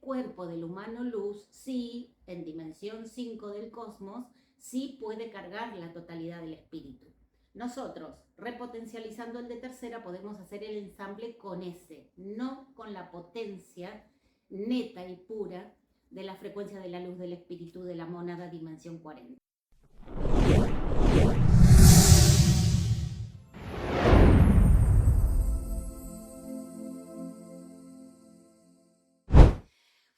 cuerpo del humano luz sí, en dimensión 5 del cosmos, sí puede cargar la totalidad del espíritu. Nosotros, repotencializando el de tercera, podemos hacer el ensamble con ese, no con la potencia neta y pura de la frecuencia de la luz del espíritu de la mónada dimensión 40.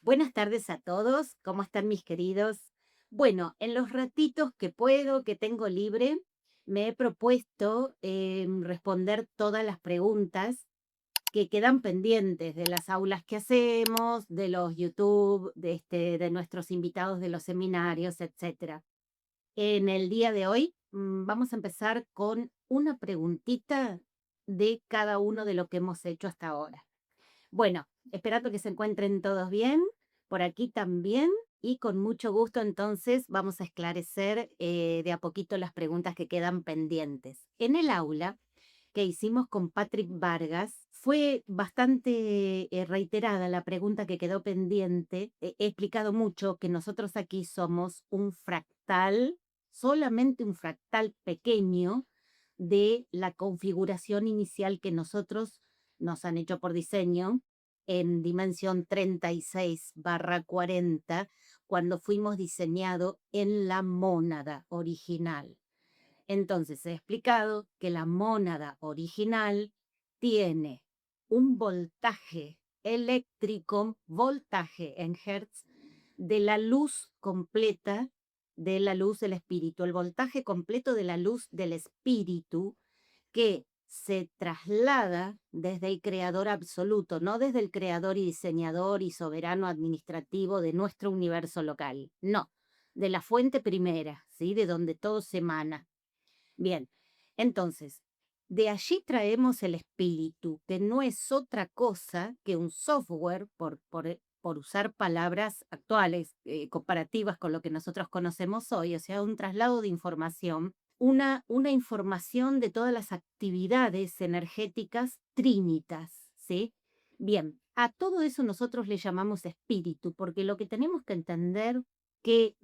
Buenas tardes a todos, ¿cómo están mis queridos? Bueno, en los ratitos que puedo, que tengo libre, me he propuesto responder todas las preguntas que quedan pendientes de las aulas que hacemos, de los YouTube, de nuestros invitados de los seminarios, etc. En el día de hoy vamos a empezar con una preguntita de cada uno de lo que hemos hecho hasta ahora. Bueno, esperando que se encuentren todos bien, por aquí también, y con mucho gusto entonces vamos a esclarecer de a poquito las preguntas que quedan pendientes. En el aula que hicimos con Patrick Vargas, fue bastante reiterada la pregunta que quedó pendiente. He explicado mucho que nosotros aquí somos un fractal, solamente un fractal pequeño de la configuración inicial que nosotros nos han hecho por diseño en dimensión 36/40, cuando fuimos diseñados en la mónada original. Entonces, he explicado que la mónada original tiene un voltaje eléctrico, voltaje en hertz, de la luz completa de la luz del espíritu, el voltaje completo de la luz del espíritu que se traslada desde el creador absoluto, no desde el creador y diseñador y soberano administrativo de nuestro universo local, no, de la fuente primera, ¿sí? De donde todo se emana. Bien, entonces, de allí traemos el espíritu, que no es otra cosa que un software, por usar palabras actuales, comparativas con lo que nosotros conocemos hoy, o sea, un traslado de información, una información de todas las actividades energéticas trínitas, ¿sí? Bien, a todo eso nosotros le llamamos espíritu, porque lo que tenemos que entender que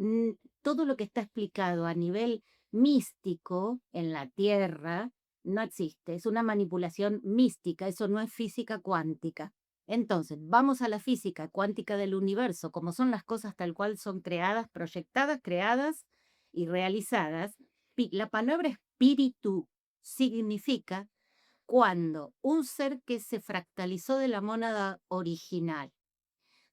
todo lo que está explicado a nivel místico en la Tierra no existe, es una manipulación mística, eso no es física cuántica. Entonces, vamos a la física cuántica del universo, como son las cosas tal cual son creadas, proyectadas, creadas y realizadas. La palabra espíritu significa cuando un ser que se fractalizó de la mónada original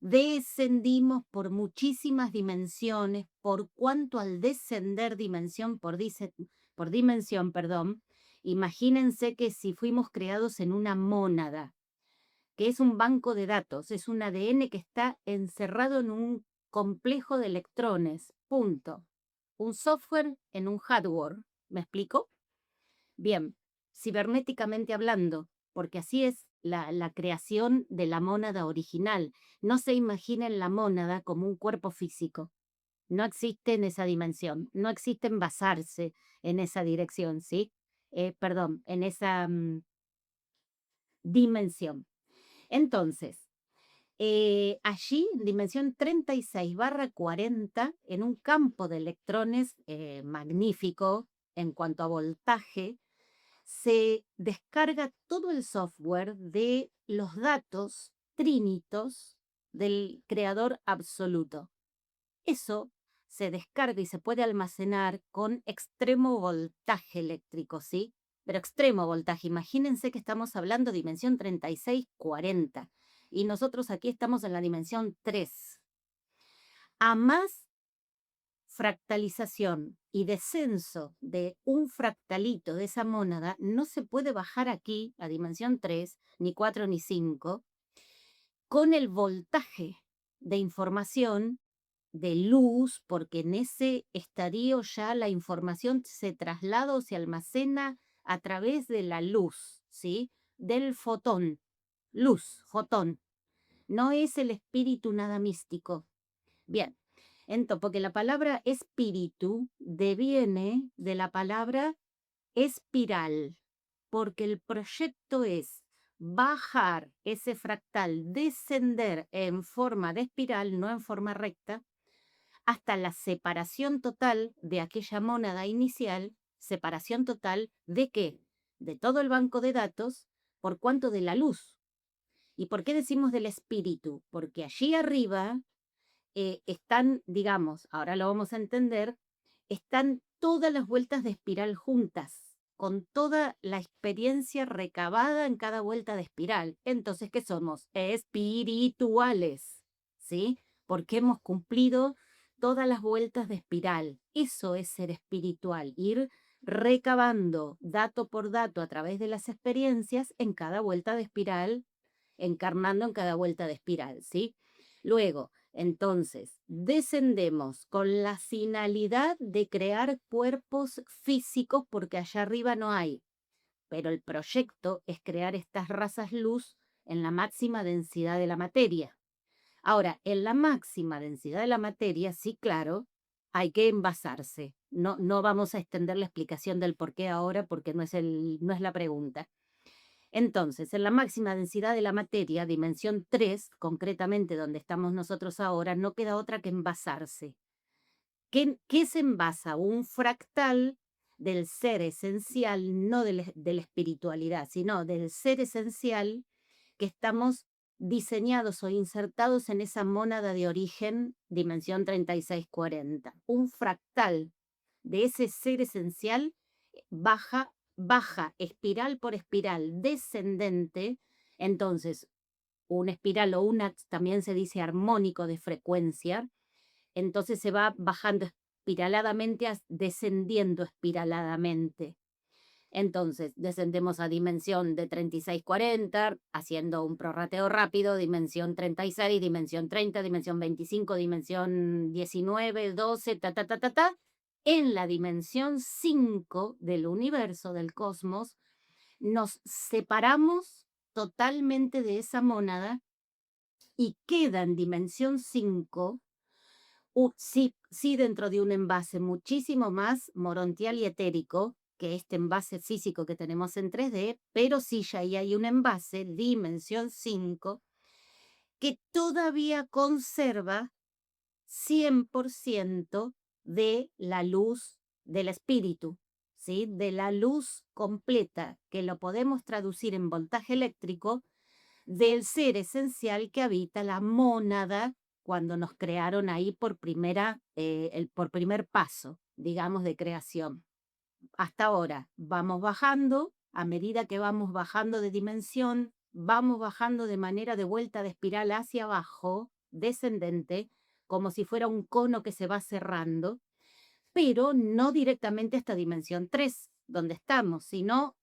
descendimos por muchísimas dimensiones, por cuanto al descender dimensión por dimensión, perdón, imagínense que si fuimos creados en una mónada, que es un banco de datos, es un ADN que está encerrado en un complejo de electrones, punto. Un software en un hardware, ¿me explico? Bien, cibernéticamente hablando, porque así es la creación de la mónada original. No se imaginen la mónada como un cuerpo físico. No existe en esa dimensión, no existe en basarse en esa dirección, ¿sí? Perdón, en esa dimensión. Entonces, allí, en dimensión 36/40, en un campo de electrones magnífico en cuanto a voltaje, se descarga todo el software de los datos trínitos del creador absoluto. Eso se descarga y se puede almacenar con extremo voltaje eléctrico, ¿sí? Pero extremo voltaje. Imagínense que estamos hablando de dimensión 36/40 y nosotros aquí estamos en la dimensión 3. A más fractalización y descenso de un fractalito de esa mónada, no se puede bajar aquí a dimensión 3, ni 4, ni 5, con el voltaje de información de luz, porque en ese estadio ya la información se traslada o se almacena a través de la luz, ¿sí? Del fotón. Luz, fotón. No es el espíritu nada místico. Bien, entonces, porque la palabra espíritu deviene de la palabra espiral, porque el proyecto es bajar ese fractal, descender en forma de espiral, no en forma recta, hasta la separación total de aquella mónada inicial. ¿Separación total de qué? De todo el banco de datos, ¿por cuánto? De la luz. ¿Y por qué decimos del espíritu? Porque allí arriba están, digamos, ahora lo vamos a entender, están todas las vueltas de espiral juntas, con toda la experiencia recabada en cada vuelta de espiral. Entonces, ¿qué somos? Espirituales, ¿sí? Porque hemos cumplido todas las vueltas de espiral. Eso es ser espiritual, ir recabando dato por dato a través de las experiencias en cada vuelta de espiral, encarnando en cada vuelta de espiral, ¿sí? Luego, entonces, descendemos con la finalidad de crear cuerpos físicos porque allá arriba no hay, pero el proyecto es crear estas razas luz en la máxima densidad de la materia. Ahora, en la máxima densidad de la materia, sí, claro, hay que envasarse. No, no vamos a extender la explicación del por qué ahora porque no es la pregunta. Entonces, en la máxima densidad de la materia, dimensión 3, concretamente donde estamos nosotros ahora, no queda otra que envasarse. ¿Qué se envasa? Un fractal del ser esencial, no de la espiritualidad, sino del ser esencial que estamos diseñados o insertados en esa mónada de origen, dimensión 3640. Un fractal de ese ser esencial baja espiral por espiral descendente. Entonces, una espiral o también se dice armónico de frecuencia, entonces se va bajando espiraladamente, descendiendo espiraladamente. Entonces, descendemos a dimensión de 3640, haciendo un prorrateo rápido, dimensión 36, dimensión 30, dimensión 25, dimensión 19, 12, ta, ta, ta, ta, ta. En la dimensión 5 del universo, del cosmos, nos separamos totalmente de esa mónada y queda en dimensión 5, sí dentro de un envase muchísimo más morontial y etérico que este envase físico que tenemos en 3D, pero sí ya ahí hay un envase dimensión 5 que todavía conserva 100% de la luz del espíritu, ¿sí? De la luz completa, que lo podemos traducir en voltaje eléctrico, del ser esencial que habita la mónada cuando nos crearon ahí por primer paso, digamos, de creación. Hasta ahora vamos bajando, a medida que vamos bajando de dimensión, vamos bajando de manera de vuelta de espiral hacia abajo, descendente, como si fuera un cono que se va cerrando, pero no directamente hasta dimensión 3, donde estamos, sino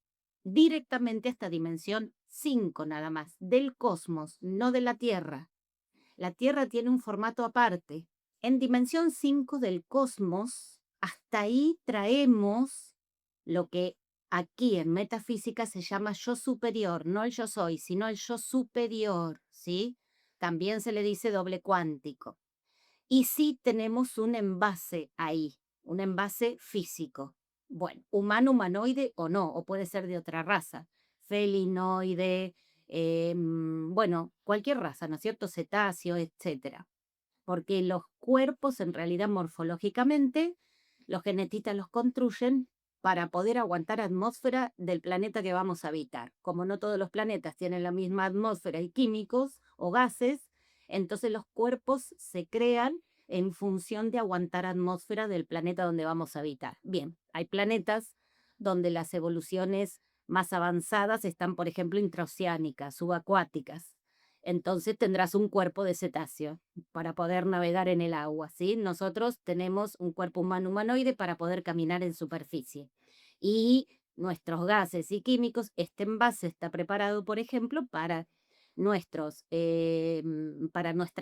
directamente hasta dimensión 5 nada más, del cosmos, no de la Tierra. La Tierra tiene un formato aparte. En dimensión 5 del cosmos, hasta ahí traemos lo que aquí en metafísica se llama yo superior, no el yo soy, sino el yo superior, ¿sí? También se le dice doble cuántico. Y sí tenemos un envase ahí, un envase físico. Bueno, humano, humanoide o no, o puede ser de otra raza, felinoide, bueno, cualquier raza, ¿no es cierto? Cetáceo, etcétera. Porque los cuerpos, en realidad, morfológicamente, los genetistas los construyen para poder aguantar atmósfera del planeta que vamos a habitar. Como no todos los planetas tienen la misma atmósfera y químicos o gases, entonces los cuerpos se crean en función de aguantar atmósfera del planeta donde vamos a habitar. Bien, hay planetas donde las evoluciones más avanzadas están, por ejemplo, intraoceánicas, subacuáticas. Entonces tendrás un cuerpo de cetáceo para poder navegar en el agua, ¿sí? Nosotros tenemos un cuerpo humano humanoide para poder caminar en superficie. Y nuestros gases y químicos, este envase está preparado, por ejemplo, para nuestra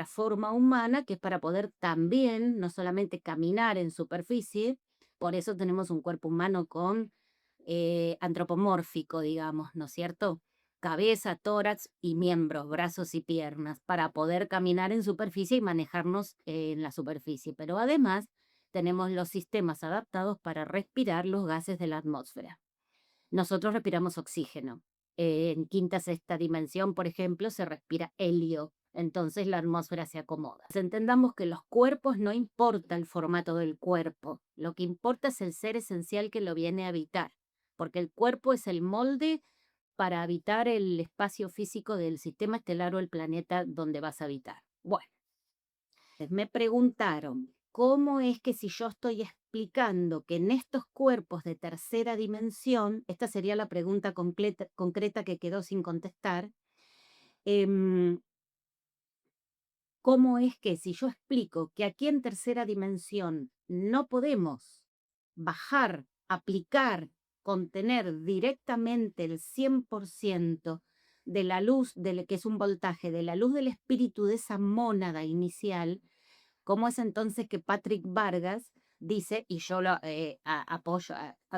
forma humana, que es para poder también, no solamente caminar en superficie, por eso tenemos un cuerpo humano con antropomórfico, digamos, ¿no es cierto? Cabeza, tórax y miembros, brazos y piernas, para poder caminar en superficie y manejarnos en la superficie. Pero además tenemos los sistemas adaptados para respirar los gases de la atmósfera. Nosotros respiramos oxígeno. en quinta, sexta dimensión, por ejemplo, se respira helio. Entonces la atmósfera se acomoda. Entendamos que los cuerpos no importa el formato del cuerpo. Lo que importa es el ser esencial que lo viene a habitar. Porque el cuerpo es el molde para habitar el espacio físico del sistema estelar o el planeta donde vas a habitar. Bueno, me preguntaron, ¿cómo es que si yo estoy explicando que en estos cuerpos de tercera dimensión, esta sería la pregunta concreta que quedó sin contestar, ¿cómo es que si yo explico que aquí en tercera dimensión no podemos bajar, aplicar, contener directamente el 100% de la luz, que es un voltaje, de la luz del espíritu de esa mónada inicial? ¿Cómo es entonces que Patrick Vargas dice, y yo lo apoyo,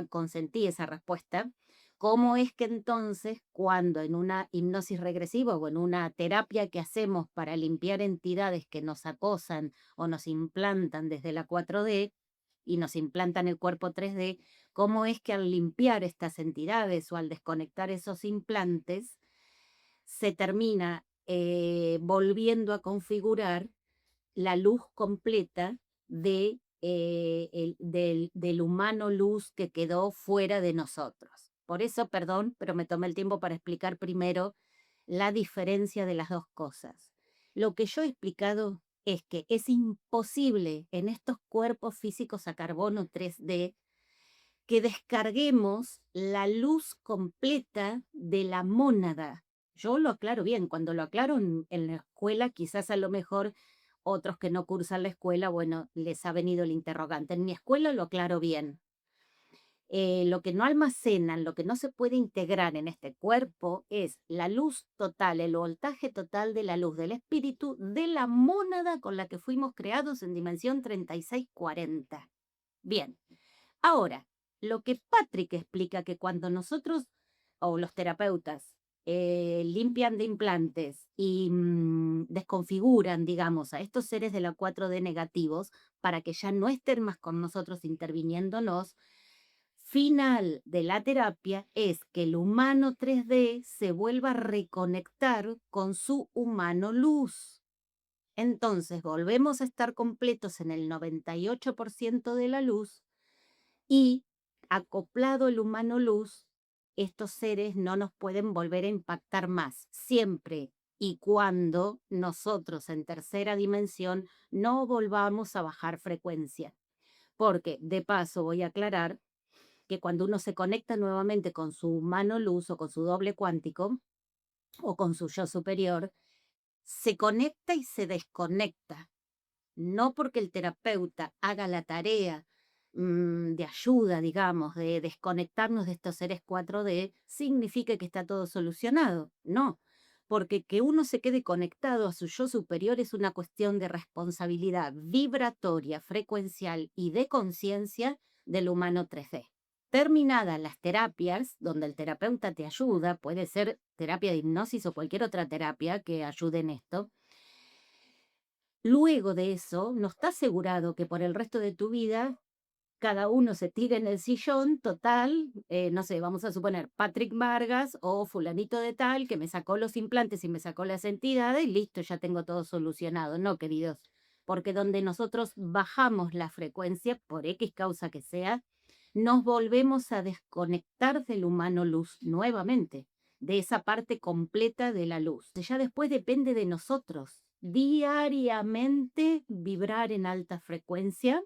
consentí esa respuesta, cómo es que entonces cuando en una hipnosis regresiva o en una terapia que hacemos para limpiar entidades que nos acosan o nos implantan desde la 4D y nos implantan el cuerpo 3D, cómo es que al limpiar estas entidades o al desconectar esos implantes se termina volviendo a configurar la luz completa del humano luz que quedó fuera de nosotros. Por eso, perdón, pero me tomé el tiempo para explicar primero la diferencia de las dos cosas. Lo que yo he explicado es que es imposible en estos cuerpos físicos a carbono 3D que descarguemos la luz completa de la mónada. Yo lo aclaro bien, cuando lo aclaro en la escuela, quizás a lo mejor otros que no cursan la escuela, bueno, les ha venido el interrogante. En mi escuela lo aclaro bien. Lo que no almacenan, lo que no se puede integrar en este cuerpo es la luz total, el voltaje total de la luz del espíritu de la mónada con la que fuimos creados en dimensión 3640. Bien, ahora, lo que Patrick explica que cuando nosotros o los terapeutas limpian de implantes y desconfiguran, digamos, a estos seres de la 4D negativos para que ya no estén más con nosotros interviniéndonos, final de la terapia es que el humano 3D se vuelva a reconectar con su humano luz. Entonces volvemos a estar completos en el 98% de la luz y acoplado el humano luz, estos seres no nos pueden volver a impactar más, siempre y cuando nosotros en tercera dimensión no volvamos a bajar frecuencia. Porque, de paso, voy a aclarar que cuando uno se conecta nuevamente con su humano luz o con su doble cuántico o con su yo superior, se conecta y se desconecta. No porque el terapeuta haga la tarea de ayuda, digamos, de desconectarnos de estos seres 4D, significa que está todo solucionado. No, porque que uno se quede conectado a su yo superior es una cuestión de responsabilidad vibratoria, frecuencial y de conciencia del humano 3D. Terminadas las terapias, donde el terapeuta te ayuda, puede ser terapia de hipnosis o cualquier otra terapia que ayude en esto. Luego de eso, no está asegurado que por el resto de tu vida cada uno se tire en el sillón, total, no sé, vamos a suponer Patrick Vargas o fulanito de tal que me sacó los implantes y me sacó las entidades y listo, ya tengo todo solucionado. No, queridos, porque donde nosotros bajamos la frecuencia, por X causa que sea, nos volvemos a desconectar del humano luz nuevamente, de esa parte completa de la luz. Ya después depende de nosotros diariamente vibrar en alta frecuencia.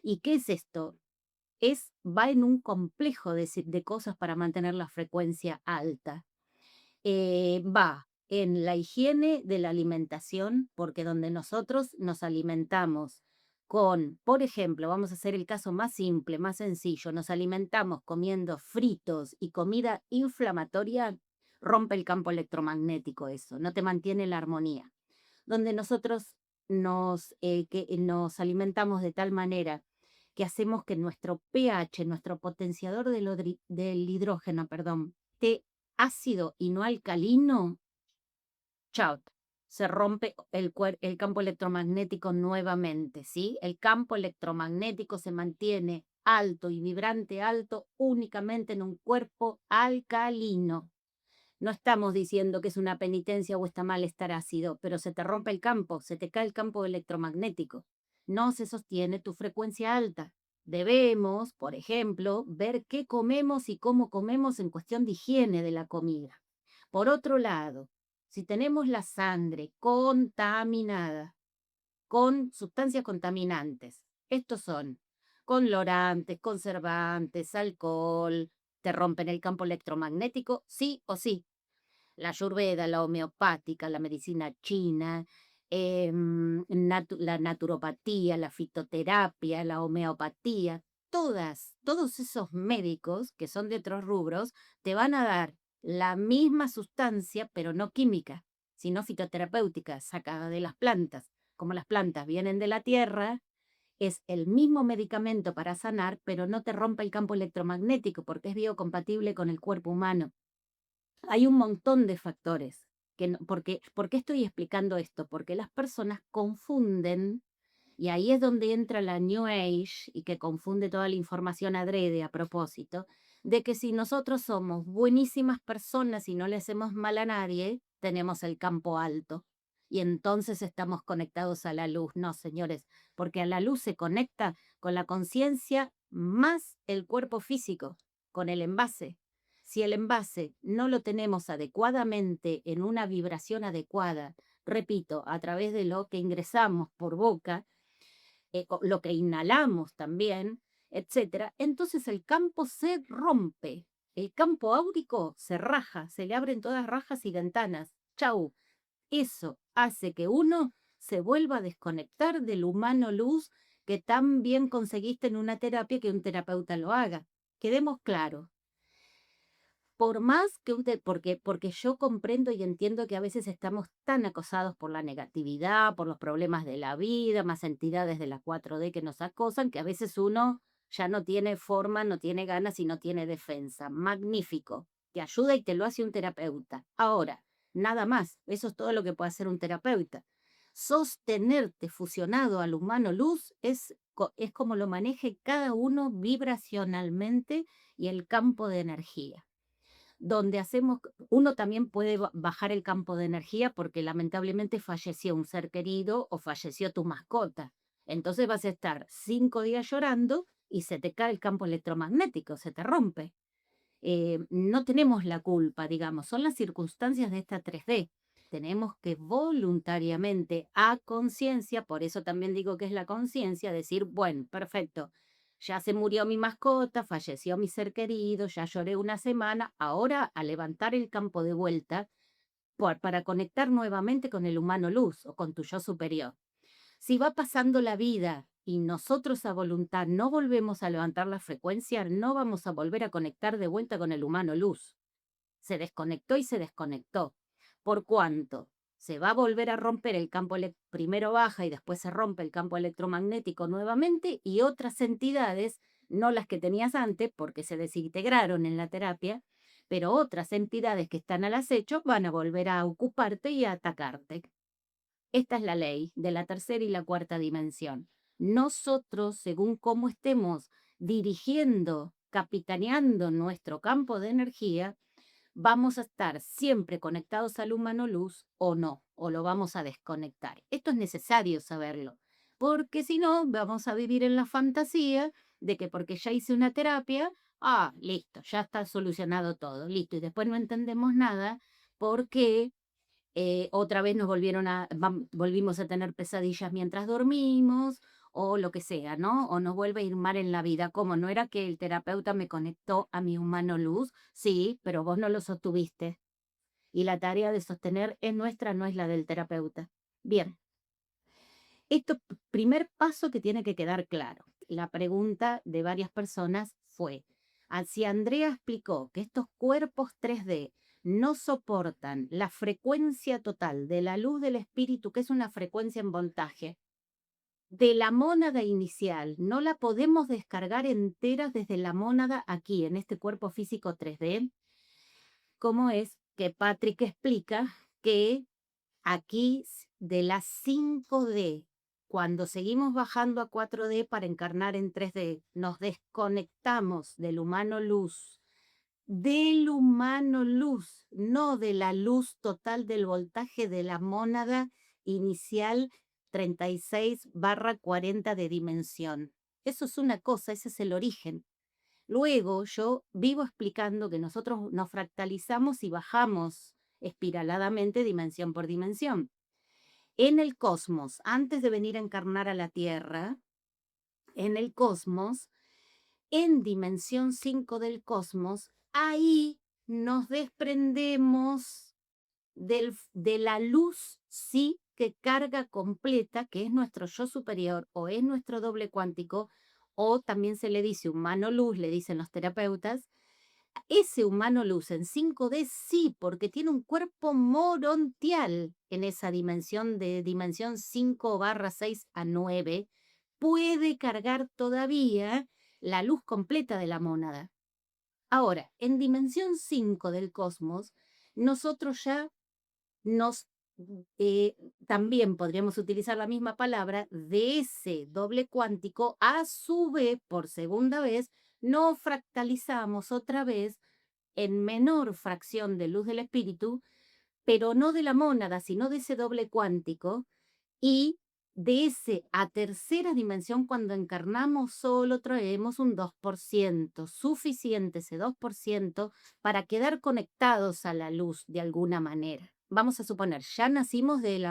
¿Y qué es esto? Va en un complejo de cosas para mantener la frecuencia alta. Va en la higiene de la alimentación, porque donde nosotros nos alimentamos con, por ejemplo, vamos a hacer el caso más simple, más sencillo, nos alimentamos comiendo fritos y comida inflamatoria, rompe el campo electromagnético eso, no te mantiene la armonía. Donde nosotros nos alimentamos de tal manera que hacemos que nuestro pH, nuestro potenciador del hidrógeno, perdón, esté ácido y no alcalino, chao, se rompe el campo electromagnético nuevamente, ¿sí? El campo electromagnético se mantiene alto y vibrante alto únicamente en un cuerpo alcalino. No estamos diciendo que es una penitencia o está mal estar ácido, pero se te rompe el campo, se te cae el campo electromagnético. No se sostiene tu frecuencia alta. Debemos, por ejemplo, ver qué comemos y cómo comemos en cuestión de higiene de la comida. Por otro lado, si tenemos la sangre contaminada con sustancias contaminantes, estos son colorantes, conservantes, alcohol, te rompen el campo electromagnético, sí o sí. La ayurveda, la homeopática, la medicina china, la naturopatía, la fitoterapia, la homeopatía, todos esos médicos que son de otros rubros te van a dar la misma sustancia, pero no química, sino fitoterapéutica, sacada de las plantas. Como las plantas vienen de la tierra, es el mismo medicamento para sanar, pero no te rompe el campo electromagnético porque es biocompatible con el cuerpo humano. Hay un montón de factores. ¿Por qué estoy explicando esto? Porque las personas confunden, y ahí es donde entra la New Age y que confunde toda la información adrede a propósito, de que si nosotros somos buenísimas personas y no le hacemos mal a nadie, tenemos el campo alto. Y entonces estamos conectados a la luz. No, señores, porque a la luz se conecta con la conciencia más el cuerpo físico, con el envase. Si el envase no lo tenemos adecuadamente en una vibración adecuada, repito, a través de lo que ingresamos por boca, lo que inhalamos también, etcétera, entonces el campo se rompe. El campo áurico se raja, se le abren todas rajas y ventanas. Chau. Eso hace que uno se vuelva a desconectar del humano luz que tan bien conseguiste en una terapia que un terapeuta lo haga. Quedemos claros. Por más que usted, porque yo comprendo y entiendo que a veces estamos tan acosados por la negatividad, por los problemas de la vida, más entidades de la 4D que nos acosan, que a veces uno ya no tiene forma, no tiene ganas y no tiene defensa. Magnífico. Te ayuda y te lo hace un terapeuta. Ahora, nada más. Eso es todo lo que puede hacer un terapeuta. Sostenerte fusionado al humano luz es como lo maneje cada uno vibracionalmente y el campo de energía donde hacemos, uno también puede bajar el campo de energía porque lamentablemente falleció un ser querido o falleció tu mascota. Entonces vas a estar 5 días llorando y se te cae el campo electromagnético, se te rompe. No tenemos la culpa, digamos, son las circunstancias de esta 3D. Tenemos que voluntariamente, a conciencia, por eso también digo que es la conciencia, decir, bueno, perfecto, ya se murió mi mascota, falleció mi ser querido, ya lloré una semana, ahora a levantar el campo de vuelta para conectar nuevamente con el humano luz o con tu yo superior. Si va pasando la vida y nosotros a voluntad no volvemos a levantar la frecuencia, no vamos a volver a conectar de vuelta con el humano luz. Se desconectó y se desconectó. ¿Por cuánto? Se va a volver a romper el campo, primero baja y después se rompe el campo electromagnético nuevamente y otras entidades, no las que tenías antes porque se desintegraron en la terapia, pero otras entidades que están al acecho van a volver a ocuparte y a atacarte. Esta es la ley de la tercera y la cuarta dimensión. Nosotros, según cómo estemos dirigiendo, capitaneando nuestro campo de energía, vamos a estar siempre conectados al humano luz o no, o lo vamos a desconectar. Esto es necesario saberlo, porque si no, vamos a vivir en la fantasía de que porque ya hice una terapia, listo, ya está solucionado todo, listo, y después no entendemos nada porque otra vez volvimos a tener pesadillas mientras dormimos o lo que sea, ¿no? O nos vuelve a ir mal en la vida. ¿Cómo? ¿No era que el terapeuta me conectó a mi humano luz? Sí, pero vos no lo sostuviste. Y la tarea de sostener es nuestra, no es la del terapeuta. Bien, esto primer paso que tiene que quedar claro. La pregunta de varias personas fue, si Andrea explicó que estos cuerpos 3D no soportan la frecuencia total de la luz del espíritu, que es una frecuencia en voltaje, de la mónada inicial, no la podemos descargar entera desde la mónada aquí, en este cuerpo físico 3D, ¿cómo es que Patrick explica que aquí de las 5D, cuando seguimos bajando a 4D para encarnar en 3D, nos desconectamos del humano luz del humano luz, no de la luz total del voltaje de la mónada inicial 36/40 de dimensión. Eso es una cosa, ese es el origen. Luego yo vivo explicando que nosotros nos fractalizamos y bajamos espiraladamente dimensión por dimensión. En el cosmos, antes de venir a encarnar a la Tierra, en el cosmos, en dimensión 5 del cosmos, ahí nos desprendemos de la luz, sí, que carga completa, que es nuestro yo superior o es nuestro doble cuántico, o también se le dice humano luz, le dicen los terapeutas. Ese humano luz en 5D sí, porque tiene un cuerpo morontial en esa dimensión de dimensión 5/6 a 9, puede cargar todavía la luz completa de la mónada. Ahora, en dimensión 5 del cosmos, nosotros ya nos, eh, también podríamos utilizar la misma palabra, de ese doble cuántico, a su vez, por segunda vez, nos fractalizamos otra vez en menor fracción de luz del espíritu, pero no de la mónada, sino de ese doble cuántico, y de ese a tercera dimensión, cuando encarnamos, solo traemos un 2%, suficiente ese 2% para quedar conectados a la luz de alguna manera. Vamos a suponer, ya nacimos del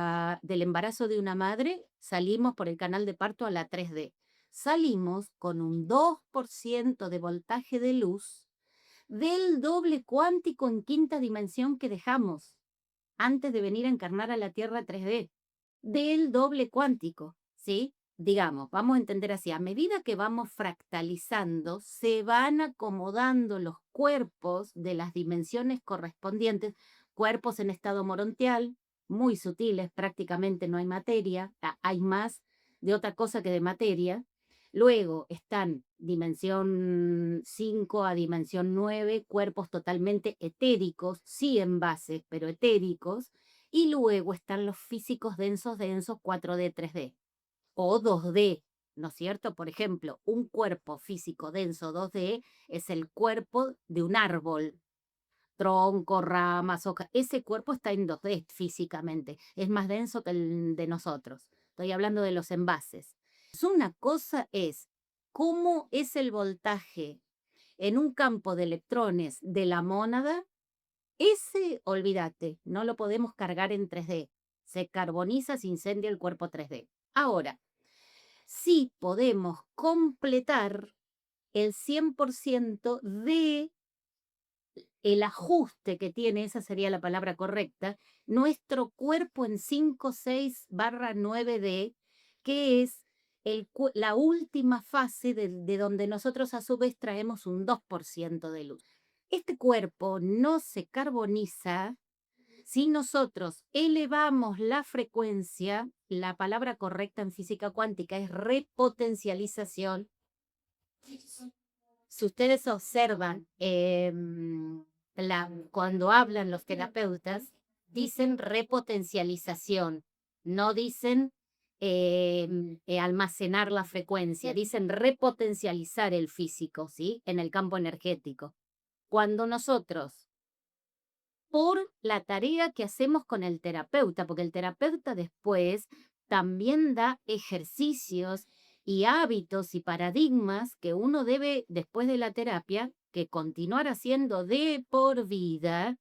embarazo de una madre, salimos por el canal de parto a la 3D. Salimos con un 2% de voltaje de luz del doble cuántico en quinta dimensión que dejamos antes de venir a encarnar a la Tierra 3D, del doble cuántico, ¿sí? Digamos, vamos a entender así, a medida que vamos fractalizando, se van acomodando los cuerpos de las dimensiones correspondientes, cuerpos en estado morontial, muy sutiles, prácticamente no hay materia, hay más de otra cosa que de materia. Luego están dimensión 5 a dimensión 9, cuerpos totalmente etéricos, sí en bases, pero etéricos. Y luego están los físicos densos, densos 4D, 3D o 2D, ¿no es cierto? Por ejemplo, un cuerpo físico denso 2D es el cuerpo de un árbol, tronco, ramas, hojas. Ese cuerpo está en 2D físicamente, es más denso que el de nosotros. Estoy hablando de los envases. Una cosa es cómo es el voltaje en un campo de electrones de la mónada. Ese, olvídate, no lo podemos cargar en 3D. Se carboniza, se incendia el cuerpo 3D. Ahora, sí podemos completar el 100% de el ajuste que tiene, esa sería la palabra correcta, nuestro cuerpo en 5/6/9D, que es la última fase de donde nosotros a su vez traemos un 2% de luz. Este cuerpo no se carboniza si nosotros elevamos la frecuencia. La palabra correcta en física cuántica es repotencialización. Si ustedes observan, cuando hablan los terapeutas, dicen repotencialización, no dicen almacenar la frecuencia, dicen repotencializar el físico, ¿sí? En el campo energético. Cuando nosotros, por la tarea que hacemos con el terapeuta, porque el terapeuta después también da ejercicios y hábitos y paradigmas que uno debe, después de la terapia, que continuar haciendo de por vida.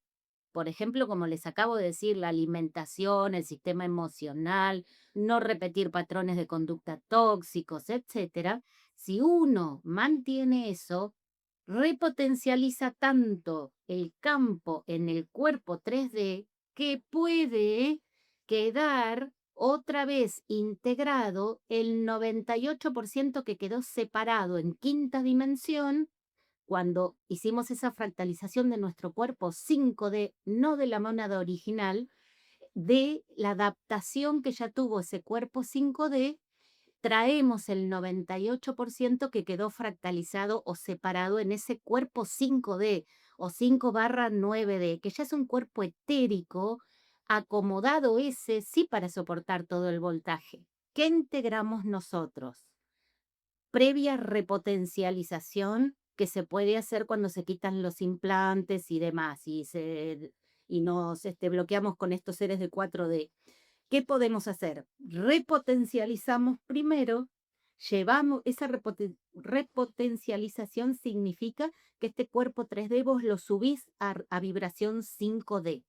Por ejemplo, como les acabo de decir, la alimentación, el sistema emocional, no repetir patrones de conducta tóxicos, etcétera. Si uno mantiene eso, repotencializa tanto el campo en el cuerpo 3D que puede quedar otra vez integrado el 98% que quedó separado en quinta dimensión cuando hicimos esa fractalización de nuestro cuerpo 5D, no de la mónada original, de la adaptación que ya tuvo ese cuerpo 5D, traemos el 98% que quedó fractalizado o separado en ese cuerpo 5D o 5/9D, que ya es un cuerpo etérico, acomodado ese sí para soportar todo el voltaje. ¿Qué integramos nosotros? Previa repotencialización que se puede hacer cuando se quitan los implantes y demás, y nos bloqueamos con estos seres de 4D. ¿Qué podemos hacer? Repotencializamos primero, llevamos esa repotencialización significa que este cuerpo 3D vos lo subís a vibración 5D.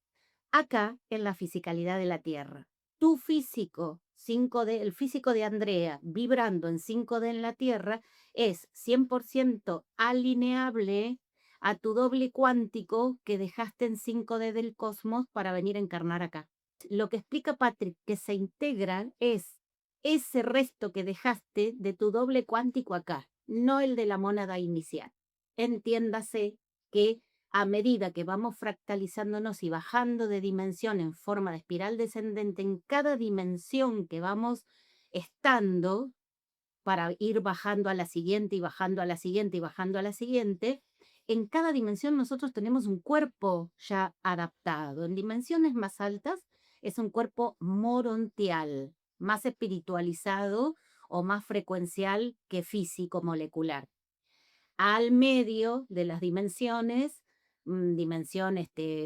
Acá, en la fisicalidad de la Tierra. Tu físico 5D, el físico de Andrea, vibrando en 5D en la Tierra, es 100% alineable a tu doble cuántico que dejaste en 5D del cosmos para venir a encarnar acá. Lo que explica Patrick que se integra es ese resto que dejaste de tu doble cuántico acá, no el de la mónada inicial. Entiéndase que a medida que vamos fractalizándonos y bajando de dimensión en forma de espiral descendente, en cada dimensión que vamos estando, para ir bajando a la siguiente y bajando a la siguiente y bajando a la siguiente, en cada dimensión nosotros tenemos un cuerpo ya adaptado. En dimensiones más altas es un cuerpo morontial, más espiritualizado o más frecuencial que físico molecular. Al medio de las dimensiones, dimensión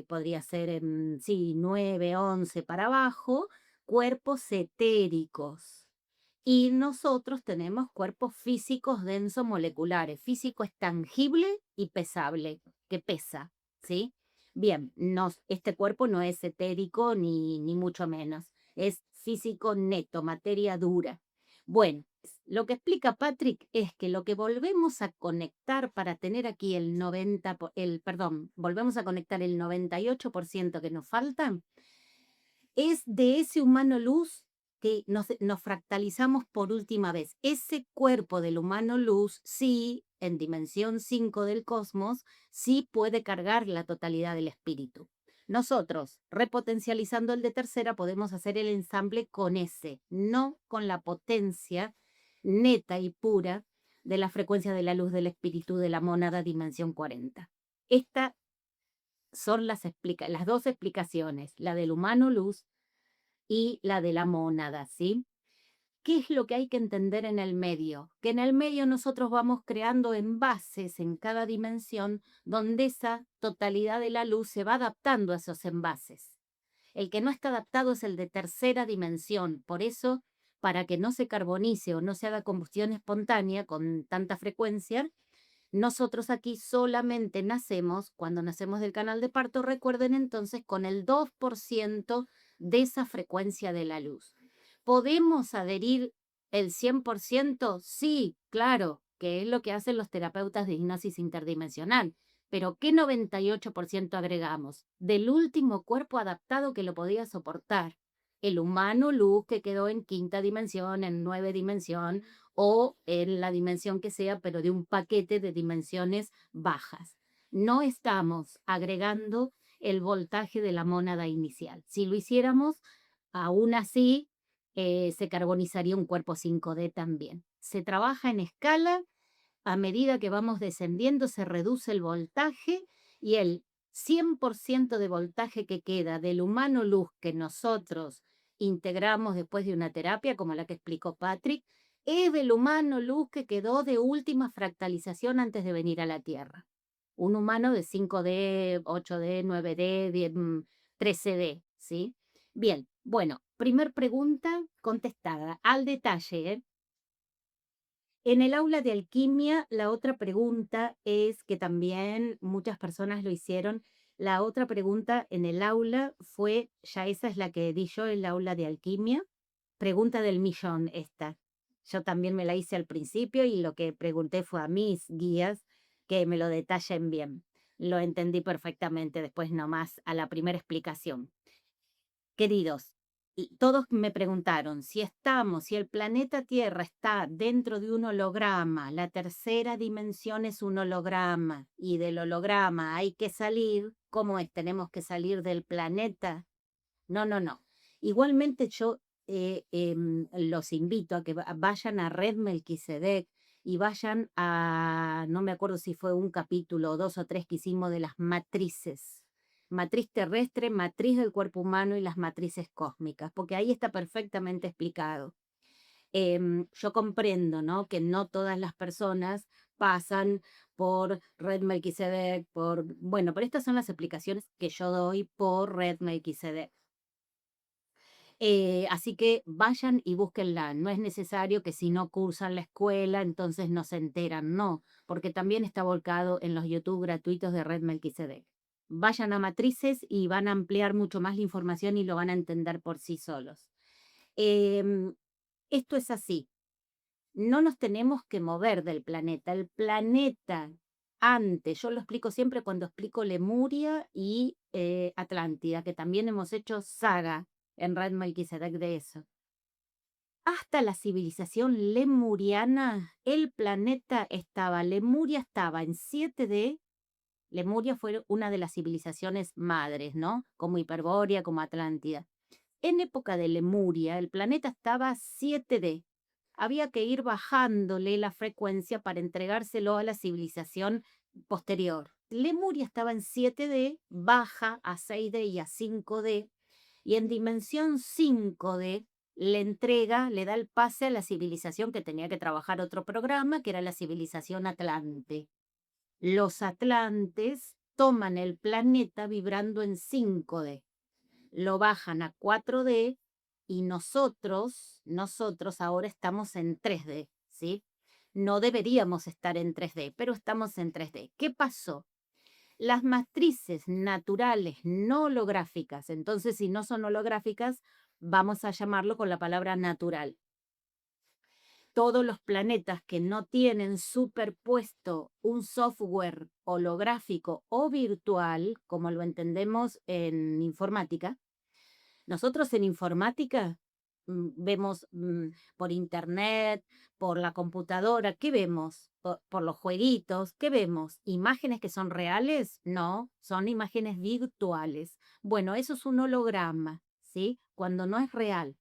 podría ser sí, 9, 11 para abajo, cuerpos etéricos. Y nosotros tenemos cuerpos físicos denso moleculares. Físico es tangible y pesable, que pesa, ¿sí? Bien, este cuerpo no es etérico ni mucho menos. Es físico neto, materia dura. Bueno, lo que explica Patrick es que lo que volvemos a conectar para tener aquí volvemos a conectar el 98% que nos falta, es de ese humano luz que nos fractalizamos por última vez. Ese cuerpo del humano luz, sí, en dimensión 5 del cosmos, sí puede cargar la totalidad del espíritu. Nosotros, repotencializando el de tercera, podemos hacer el ensamble con ese, no con la potencia neta y pura de la frecuencia de la luz del espíritu de la mónada dimensión 40. Estas son las dos explicaciones, la del humano luz y la de la mónada, ¿sí? ¿Qué es lo que hay que entender en el medio? Que en el medio nosotros vamos creando envases en cada dimensión donde esa totalidad de la luz se va adaptando a esos envases. El que no está adaptado es el de tercera dimensión. Por eso, para que no se carbonice o no se haga combustión espontánea con tanta frecuencia, nosotros aquí solamente nacemos, cuando nacemos del canal de parto, recuerden entonces, con el 2% de esa frecuencia de la luz. ¿Podemos adherir el 100%? Sí, claro, que es lo que hacen los terapeutas de hipnosis interdimensional. Pero ¿qué 98% agregamos? Del último cuerpo adaptado que lo podía soportar. El humano luz que quedó en quinta dimensión, en 9 dimensión o en la dimensión que sea, pero de un paquete de dimensiones bajas. No estamos agregando el voltaje de la mónada inicial. Si lo hiciéramos, aún así, se carbonizaría un cuerpo 5D también. Se trabaja en escala, a medida que vamos descendiendo se reduce el voltaje y el 100% de voltaje que queda del humano luz que nosotros integramos después de una terapia, como la que explicó Patrick, es del humano luz que quedó de última fractalización antes de venir a la Tierra. Un humano de 5D, 8D, 9D, 13D, ¿sí? Bien, bueno, primer pregunta contestada, al detalle, ¿eh? En el aula de alquimia, la otra pregunta es que también muchas personas lo hicieron. La otra pregunta en el aula fue, ya esa es la que di yo, el aula de alquimia. Pregunta del millón esta. Yo también me la hice al principio y lo que pregunté fue a mis guías que me lo detallen bien. Lo entendí perfectamente después nomás a la primera explicación. Queridos, todos me preguntaron si el planeta Tierra está dentro de un holograma, la tercera dimensión es un holograma y del holograma hay que salir, ¿cómo es? ¿Tenemos que salir del planeta? No, no, no. Igualmente yo los invito a que vayan a Red Melquisedec y vayan a, no me acuerdo si fue un capítulo, 2 o 3 que hicimos de las matrices. Matriz terrestre, matriz del cuerpo humano y las matrices cósmicas, porque ahí está perfectamente explicado. Yo comprendo, ¿no? Que no todas las personas pasan por Red Melquisedec, bueno, pero estas son las explicaciones que yo doy por Red Melquisedec. Así que vayan y búsquenla. No es necesario que si no cursan la escuela, entonces no se enteran, no, porque también está volcado en los YouTube gratuitos de Red Melquisedec. Vayan a Matrices y van a ampliar mucho más la información y lo van a entender por sí solos. Esto es así. No nos tenemos que mover del planeta. El planeta antes, yo lo explico siempre cuando explico Lemuria y Atlántida, que también hemos hecho saga en Red Melquisedec de eso. Hasta la civilización lemuriana, el planeta Lemuria estaba en 7D. Lemuria fue una de las civilizaciones madres, ¿no? Como Hiperbórea, como Atlántida. En época de Lemuria, el planeta estaba 7D. Había que ir bajándole la frecuencia para entregárselo a la civilización posterior. Lemuria estaba en 7D, baja a 6D y a 5D, y en dimensión 5D le da el pase a la civilización que tenía que trabajar otro programa, que era la civilización Atlante. Los atlantes toman el planeta vibrando en 5D, lo bajan a 4D y nosotros ahora estamos en 3D, ¿sí? No deberíamos estar en 3D, pero estamos en 3D. ¿Qué pasó? Las matrices naturales no holográficas, entonces si no son holográficas, vamos a llamarlo con la palabra natural. Todos los planetas que no tienen superpuesto un software holográfico o virtual, como lo entendemos en informática, nosotros en informática vemos por internet, por la computadora, ¿qué vemos? Por los jueguitos, ¿qué vemos? ¿Imágenes que son reales? No, son imágenes virtuales. Bueno, eso es un holograma, ¿sí? Cuando no es real.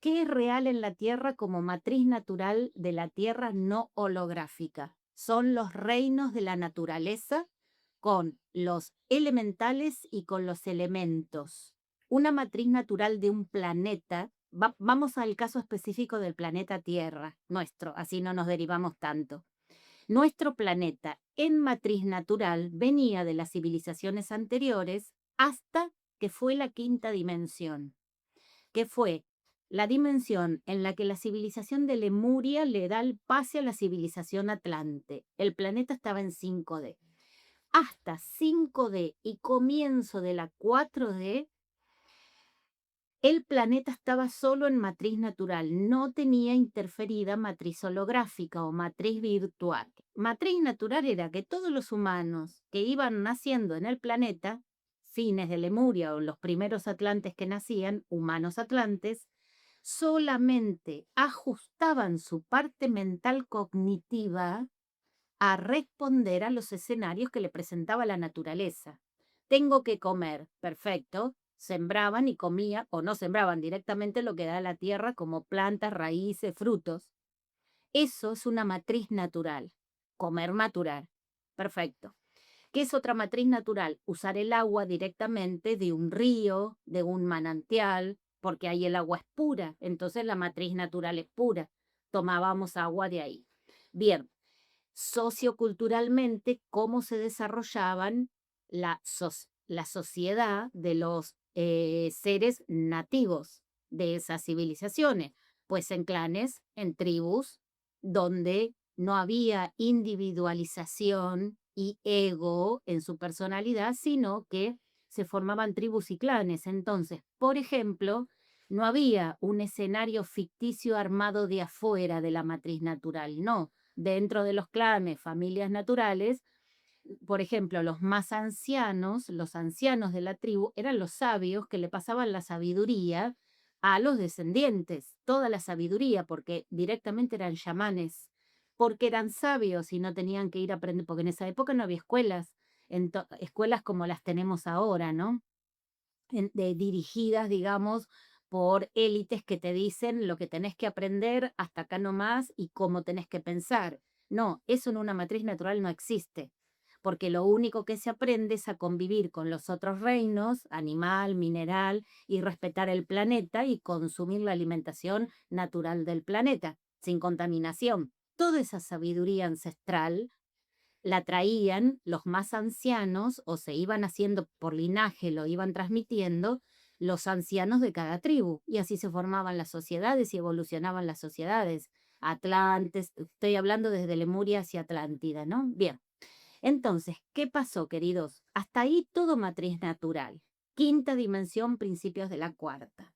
¿Qué es real en la Tierra como matriz natural de la Tierra no holográfica? Son los reinos de la naturaleza con los elementales y con los elementos. Una matriz natural de un planeta, vamos al caso específico del planeta Tierra, nuestro, así no nos derivamos tanto. Nuestro planeta en matriz natural venía de las civilizaciones anteriores hasta que fue la quinta dimensión, que fue la dimensión en la que la civilización de Lemuria le da el pase a la civilización Atlante. El planeta estaba en 5D. Hasta 5D y comienzo de la 4D, el planeta estaba solo en matriz natural, no tenía interferida matriz holográfica o matriz virtual. Matriz natural era que todos los humanos que iban naciendo en el planeta, fines de Lemuria o los primeros atlantes que nacían, humanos atlantes, solamente ajustaban su parte mental cognitiva a responder a los escenarios que le presentaba la naturaleza. Tengo que comer, perfecto. Sembraban y comían, o no sembraban directamente lo que da la tierra como plantas, raíces, frutos. Eso es una matriz natural. Comer natural. Perfecto. ¿Qué es otra matriz natural? Usar el agua directamente de un río, de un manantial, porque ahí el agua es pura. Entonces la matriz natural es pura. Tomábamos agua de ahí. Bien, socioculturalmente cómo se desarrollaban la sociedad de los seres nativos de esas civilizaciones, pues en clanes, en tribus, donde no había individualización y ego en su personalidad, sino que se formaban tribus y clanes. Entonces, por ejemplo, no había un escenario ficticio armado de afuera de la matriz natural, no, dentro de los clanes, familias naturales, por ejemplo, los más ancianos, los ancianos de la tribu, eran los sabios que le pasaban la sabiduría a los descendientes, toda la sabiduría, porque directamente eran chamanes, porque eran sabios y no tenían que ir a aprender, porque en esa época no había escuelas, escuelas como las tenemos ahora, ¿no? Dirigidas, digamos, por élites que te dicen lo que tenés que aprender hasta acá nomás y cómo tenés que pensar. No, eso en una matriz natural no existe, porque lo único que se aprende es a convivir con los otros reinos, animal, mineral, y respetar el planeta y consumir la alimentación natural del planeta, sin contaminación. toda esa sabiduría ancestral la traían los más ancianos o se iban haciendo por linaje, lo iban transmitiendo los ancianos de cada tribu. Y así se formaban las sociedades y evolucionaban las sociedades. Atlantes, estoy hablando desde Lemuria hacia Atlántida, ¿no? Bien. Entonces, ¿qué pasó, queridos? Hasta ahí todo matriz natural. Quinta dimensión, principios de la cuarta.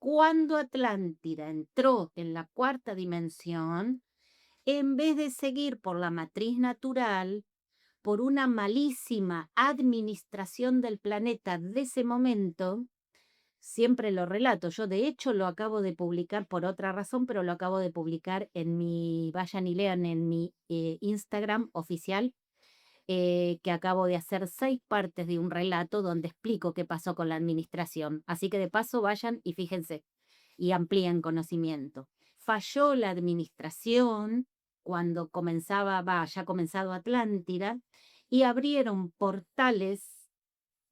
Cuando Atlántida entró en la cuarta dimensión, en vez de seguir por la matriz natural, por una malísima administración del planeta de ese momento, siempre lo relato, yo de hecho lo acabo de publicar por otra razón, pero lo acabo de publicar en mi, vayan y lean en mi Instagram oficial, que acabo de hacer 6 partes de un relato donde explico qué pasó con la administración. Así que de paso vayan y fíjense y amplíen conocimiento. Falló la administración cuando ya comenzado Atlántida, y abrieron portales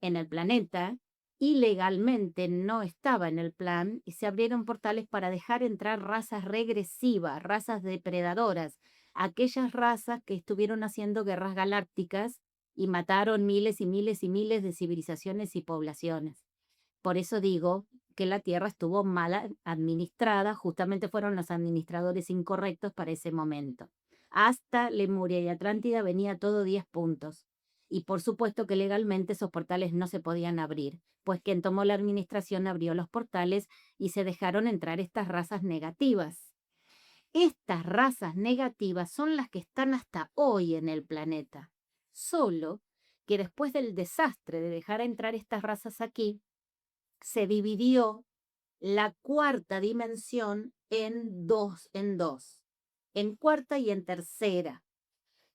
en el planeta. Ilegalmente no estaba en el plan y se abrieron portales para dejar entrar razas regresivas, razas depredadoras, aquellas razas que estuvieron haciendo guerras galácticas y mataron miles y miles y miles de civilizaciones y poblaciones. Por eso digo que la Tierra estuvo mal administrada, justamente fueron los administradores incorrectos para ese momento. Hasta Lemuria y Atlántida venía todo 10 puntos. Y por supuesto que legalmente esos portales no se podían abrir, pues quien tomó la administración abrió los portales y se dejaron entrar estas razas negativas. Estas razas negativas son las que están hasta hoy en el planeta. Solo que después del desastre de dejar entrar estas razas aquí, se dividió la cuarta dimensión en dos, en cuarta y en tercera,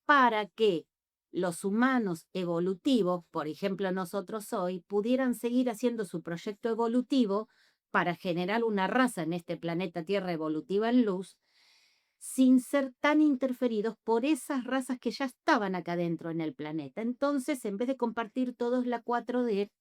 para que los humanos evolutivos, por ejemplo nosotros hoy, pudieran seguir haciendo su proyecto evolutivo para generar una raza en este planeta Tierra evolutiva en luz, sin ser tan interferidos por esas razas que ya estaban acá dentro en el planeta. Entonces, en vez de compartir todos la 4D,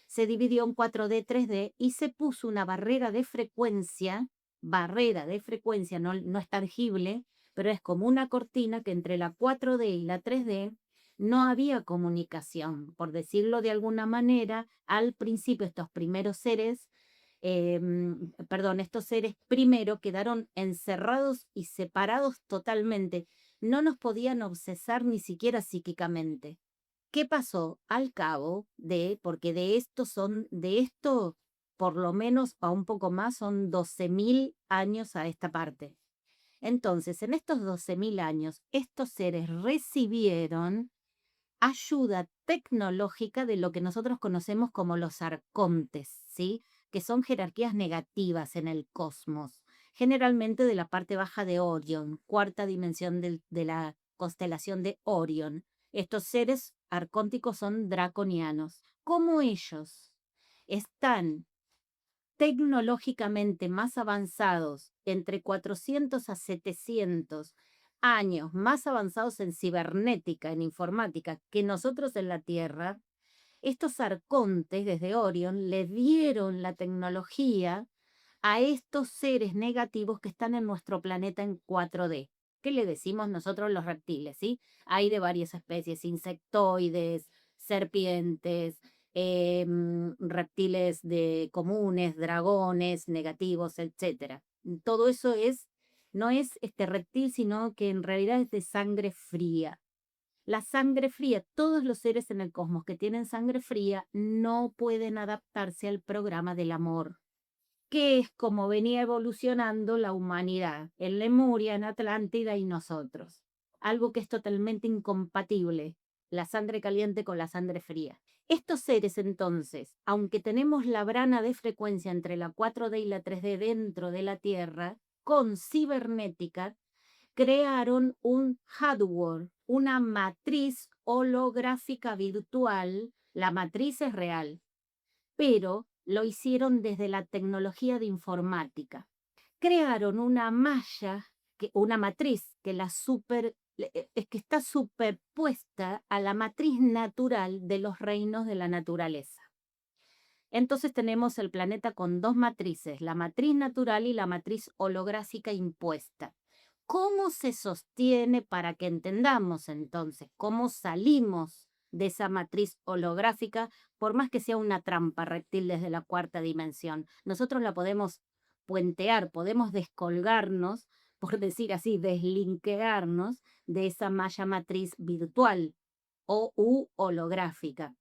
se dividió en 4D, 3D y se puso una barrera de frecuencia, no, no es tangible, pero es como una cortina que entre la 4D y la 3D no había comunicación, por decirlo de alguna manera. Al principio estos primeros seres, estos seres primero quedaron encerrados y separados totalmente, no nos podían obsesar ni siquiera psíquicamente. ¿Qué pasó? Al cabo porque de esto, por lo menos a un poco más, son 12.000 años a esta parte. Entonces, en estos 12.000 años, estos seres recibieron ayuda tecnológica de lo que nosotros conocemos como los arcontes, ¿sí? Que son jerarquías negativas en el cosmos, generalmente de la parte baja de Orión, cuarta dimensión de la constelación de Orión. Estos seres arcónticos son draconianos. Como ellos están tecnológicamente más avanzados, entre 400 a 700 años más avanzados en cibernética, en informática, que nosotros en la Tierra, estos arcontes desde Orión le dieron la tecnología a estos seres negativos que están en nuestro planeta en 4D. ¿Qué le decimos nosotros los reptiles? ¿Sí? Hay de varias especies, insectoides, serpientes, reptiles comunes, dragones, negativos, etc. Todo eso no es este reptil, sino que en realidad es de sangre fría. La sangre fría, todos los seres en el cosmos que tienen sangre fría no pueden adaptarse al programa del amor, que es como venía evolucionando la humanidad en Lemuria, en Atlántida y nosotros. Algo que es totalmente incompatible, la sangre caliente con la sangre fría. Estos seres entonces, aunque tenemos la brana de frecuencia entre la 4D y la 3D dentro de la Tierra, con cibernética, crearon un hardware, una matriz holográfica virtual. La matriz es real, pero lo hicieron desde la tecnología de informática. Crearon una malla, una matriz que está superpuesta a la matriz natural de los reinos de la naturaleza. Entonces tenemos el planeta con dos matrices, la matriz natural y la matriz holográfica impuesta. ¿Cómo se sostiene para que entendamos entonces cómo salimos de esa matriz holográfica, por más que sea una trampa reptil desde la cuarta dimensión? Nosotros la podemos puentear, podemos descolgarnos, por decir así, deslinkearnos de esa malla matriz virtual o u holográfica,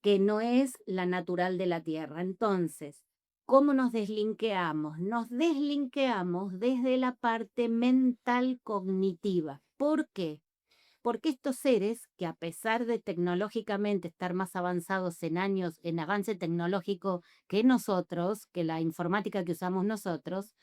que no es la natural de la Tierra. Entonces, ¿cómo nos deslinkeamos? Nos deslinkeamos desde la parte mental cognitiva. ¿Por qué? Porque estos seres, que a pesar de tecnológicamente estar más avanzados en años, en avance tecnológico que nosotros, que la informática que usamos nosotros,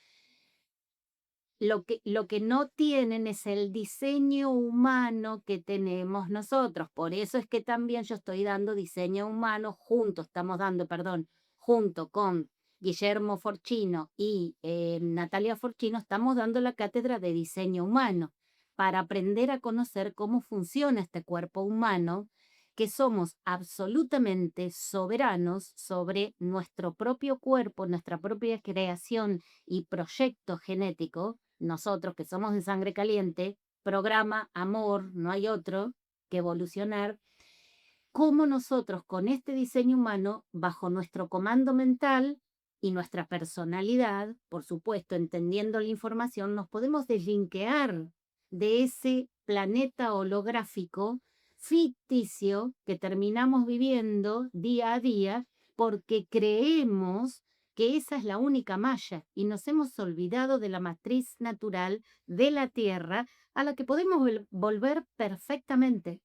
lo que no tienen es el diseño humano que tenemos nosotros. Por eso es que también yo estoy dando diseño humano estamos dando, perdón, junto con Guillermo Forchino y Natalia Forchino, estamos dando la cátedra de diseño humano para aprender a conocer cómo funciona este cuerpo humano, que somos absolutamente soberanos sobre nuestro propio cuerpo, nuestra propia creación y proyecto genético. Nosotros que somos de sangre caliente, programa, amor, no hay otro que evolucionar. Cómo nosotros con este diseño humano, bajo nuestro comando mental y nuestra personalidad, por supuesto, entendiendo la información, nos podemos deslinkear de ese planeta holográfico ficticio que terminamos viviendo día a día porque creemos que esa es la única malla y nos hemos olvidado de la matriz natural de la Tierra a la que podemos volver perfectamente.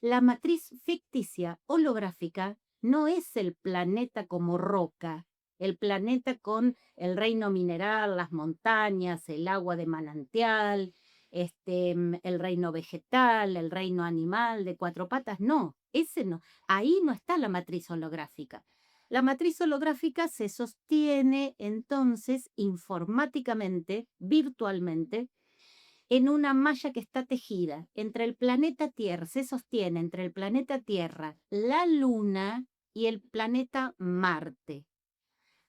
La matriz ficticia holográfica no es el planeta como roca, el planeta con el reino mineral, las montañas, el agua de manantial, el reino vegetal, el reino animal de cuatro patas. No, ese no. Ahí no está la matriz holográfica. La matriz holográfica se sostiene entonces informáticamente, virtualmente, en una malla que está tejida entre el planeta Tierra, se sostiene entre el planeta Tierra, la Luna y el planeta Marte.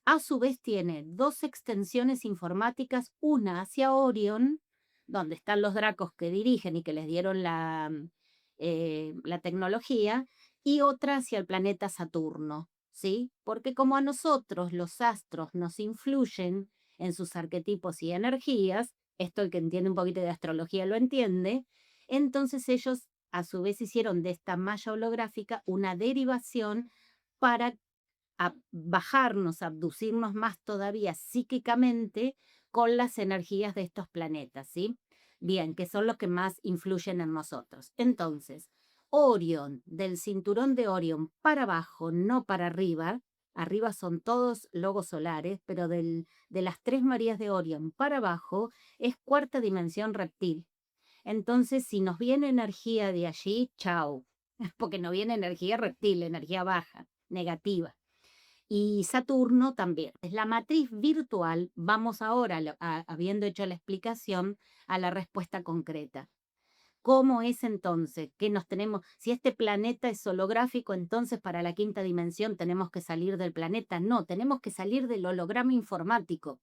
A su vez tiene dos extensiones informáticas, una hacia Orión, donde están los dracos que dirigen y que les dieron la tecnología, y otra hacia el planeta Saturno, ¿sí? Porque como a nosotros los astros nos influyen en sus arquetipos y energías, esto el que entiende un poquito de astrología lo entiende, entonces ellos a su vez hicieron de esta malla holográfica una derivación para bajarnos, abducirnos más todavía psíquicamente con las energías de estos planetas, ¿sí? Bien, que son los que más influyen en nosotros. Entonces, Orión, del cinturón de Orión para abajo, no para arriba, arriba son todos logos solares, pero de las tres Marías de Orión para abajo es cuarta dimensión reptil. Entonces, si nos viene energía de allí, chao, porque no viene energía reptil, energía baja, negativa. Y Saturno también. Es la matriz virtual. Vamos ahora, habiendo hecho la explicación, a la respuesta concreta. ¿Cómo es entonces? ¿Qué nos tenemos? Si este planeta es holográfico, entonces para la quinta dimensión tenemos que salir del planeta. No, tenemos que salir del holograma informático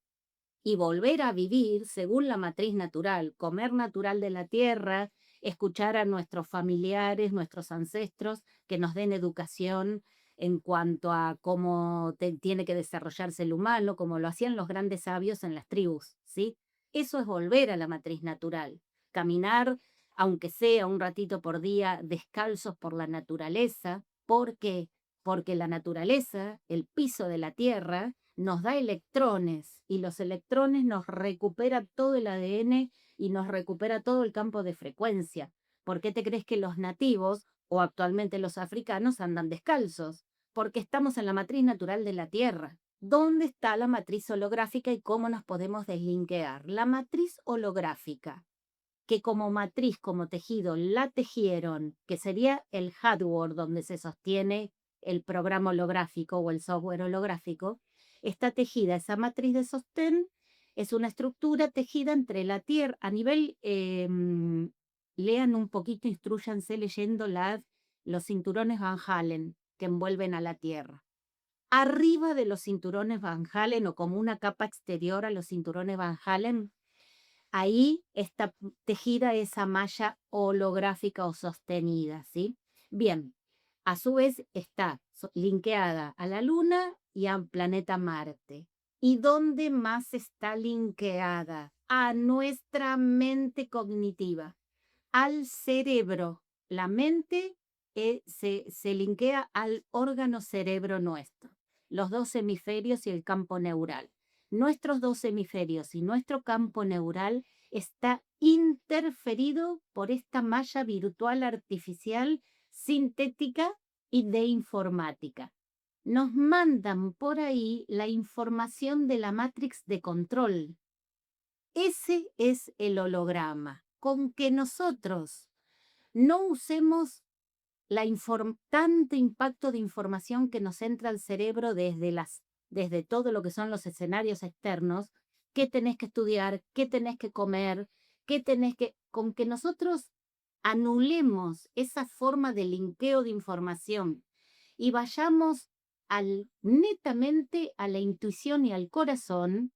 y volver a vivir según la matriz natural, comer natural de la tierra, escuchar a nuestros familiares, nuestros ancestros, que nos den educación en cuanto a cómo tiene que desarrollarse el humano, como lo hacían los grandes sabios en las tribus, ¿sí? Eso es volver a la matriz natural, caminar, aunque sea un ratito por día, descalzos por la naturaleza. ¿Por qué? Porque la naturaleza, el piso de la tierra, nos da electrones y los electrones nos recupera todo el ADN y nos recupera todo el campo de frecuencia. ¿Por qué te crees que los nativos o actualmente los africanos andan descalzos? Porque estamos en la matriz natural de la Tierra. ¿Dónde está la matriz holográfica y cómo nos podemos deslinkear? La matriz holográfica, que como matriz, como tejido, la tejieron, que sería el hardware donde se sostiene el programa holográfico o el software holográfico, está tejida, esa matriz de sostén es una estructura tejida entre la Tierra, a nivel, lean un poquito, instruyanse leyendo los cinturones Van Halen que envuelven a la Tierra. Arriba de los cinturones Van Halen o como una capa exterior a los cinturones Van Halen Ahí está tejida esa malla holográfica o sostenida, ¿sí? Bien, a su vez está linkeada a la Luna y al planeta Marte. ¿Y dónde más está linkeada? A nuestra mente cognitiva, al cerebro. La mente se linkea al órgano cerebro nuestro, los dos hemisferios y el campo neural. Nuestros dos hemisferios y nuestro campo neural está interferido por esta malla virtual artificial sintética y de informática. Nos mandan por ahí la información de la matrix de control. Ese es el holograma. Con que nosotros no usemos tanto impacto de información que nos entra al cerebro desde todo lo que son los escenarios externos, qué tenés que estudiar, qué tenés que comer, con que nosotros anulemos esa forma de linkeo de información y vayamos netamente a la intuición y al corazón.